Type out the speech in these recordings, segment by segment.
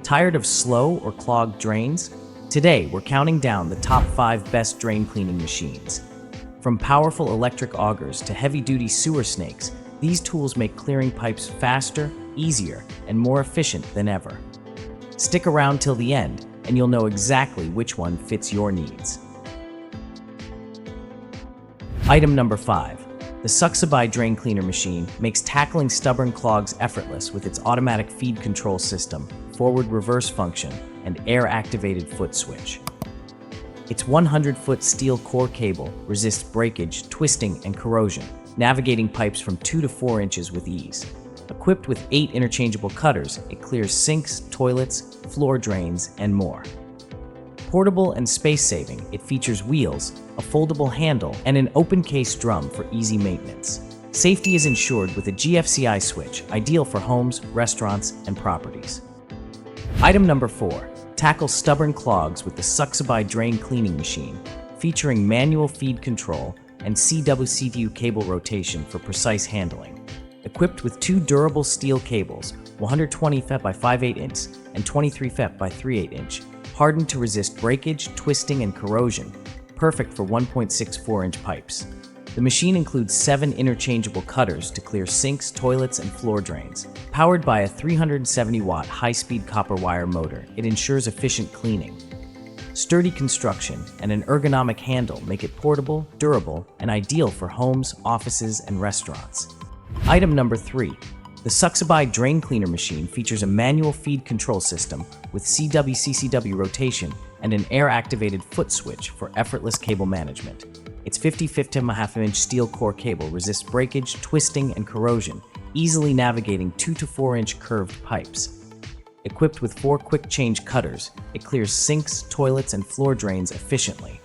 Tired of slow or clogged drains? Today, we're counting down the top 5 best drain cleaning machines. From powerful electric augers to heavy-duty sewer snakes, these tools make clearing pipes faster, easier, and more efficient than ever. Stick around till the end, and you'll know exactly which one fits your needs. Item number 5. The SucceBuy Drain Cleaner Machine makes tackling stubborn clogs effortless with its automatic feed control system, forward-reverse function, and air-activated foot switch. Its 100-foot steel core cable resists breakage, twisting, and corrosion, navigating pipes from 2 to 4 inches with ease. Equipped with 8 interchangeable cutters, it clears sinks, toilets, floor drains, and more. Portable and space-saving, it features wheels, a foldable handle, and an open-case drum for easy maintenance. Safety is ensured with a GFCI switch, ideal for homes, restaurants, and properties. Item number 4. Tackle stubborn clogs with the SucceBuy Drain Cleaning Machine, featuring manual feed control and CW cable rotation for precise handling. Equipped with 2 durable steel cables, 120 FEP by 5/8 inch and 23 FEP by 3/8 inch, hardened to resist breakage, twisting, and corrosion, perfect for 1.64-inch pipes. The machine includes 7 interchangeable cutters to clear sinks, toilets, and floor drains. Powered by a 370-watt high-speed copper wire motor, it ensures efficient cleaning. Sturdy construction and an ergonomic handle make it portable, durable, and ideal for homes, offices, and restaurants. Item number 3. The SucceBuy Drain Cleaner Machine features a manual feed control system with CW rotation and an air-activated foot switch for effortless cable management. Its 50/50.5-inch steel core cable resists breakage, twisting, and corrosion, easily navigating 2 to 4-inch curved pipes. Equipped with 4 quick-change cutters, it clears sinks, toilets, and floor drains efficiently.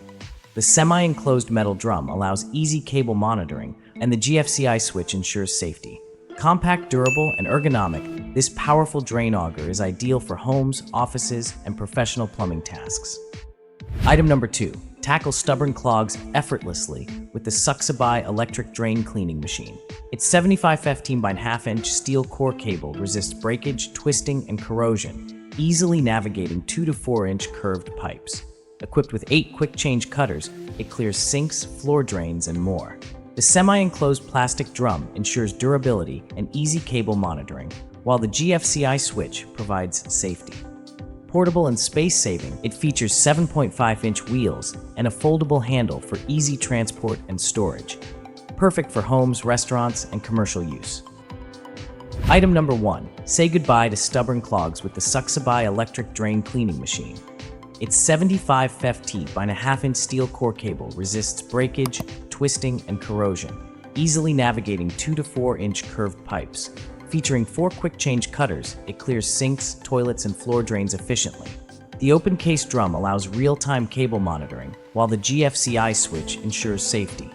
The semi-enclosed metal drum allows easy cable monitoring, and the GFCI switch ensures safety. Compact, durable, and ergonomic, this powerful drain auger is ideal for homes, offices, and professional plumbing tasks. Item number 2. Tackle stubborn clogs effortlessly with the SucceBuy Electric Drain Cleaning Machine. Its 75/15 by 1/2 inch steel core cable resists breakage, twisting, and corrosion, easily navigating 2 to 4-inch curved pipes. Equipped with 8 quick-change cutters, it clears sinks, floor drains, and more. The semi-enclosed plastic drum ensures durability and easy cable monitoring, while the GFCI switch provides safety. Portable and space-saving, it features 7.5-inch wheels and a foldable handle for easy transport and storage. Perfect for homes, restaurants, and commercial use. Item number 1. Say goodbye to stubborn clogs with the SucceBuy Electric Drain Cleaning Machine. Its 75/15 by 1/2 inch steel core cable resists breakage, twisting, and corrosion, easily navigating 2 to 4-inch curved pipes. Featuring 4 quick-change cutters, it clears sinks, toilets, and floor drains efficiently. The open-case drum allows real-time cable monitoring, while the GFCI switch ensures safety.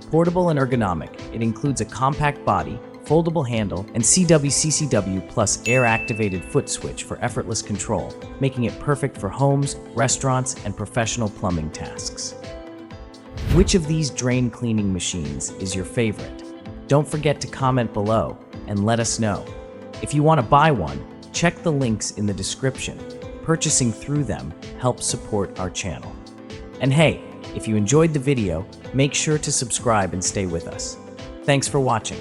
Portable and ergonomic, it includes a compact body, foldable handle, and CW plus air-activated foot switch for effortless control, making it perfect for homes, restaurants, and professional plumbing tasks. Which of these drain cleaning machines is your favorite? Don't forget to comment below and let us know. If you want to buy one, check the links in the description. Purchasing through them helps support our channel. And hey, if you enjoyed the video, make sure to subscribe and stay with us. Thanks for watching.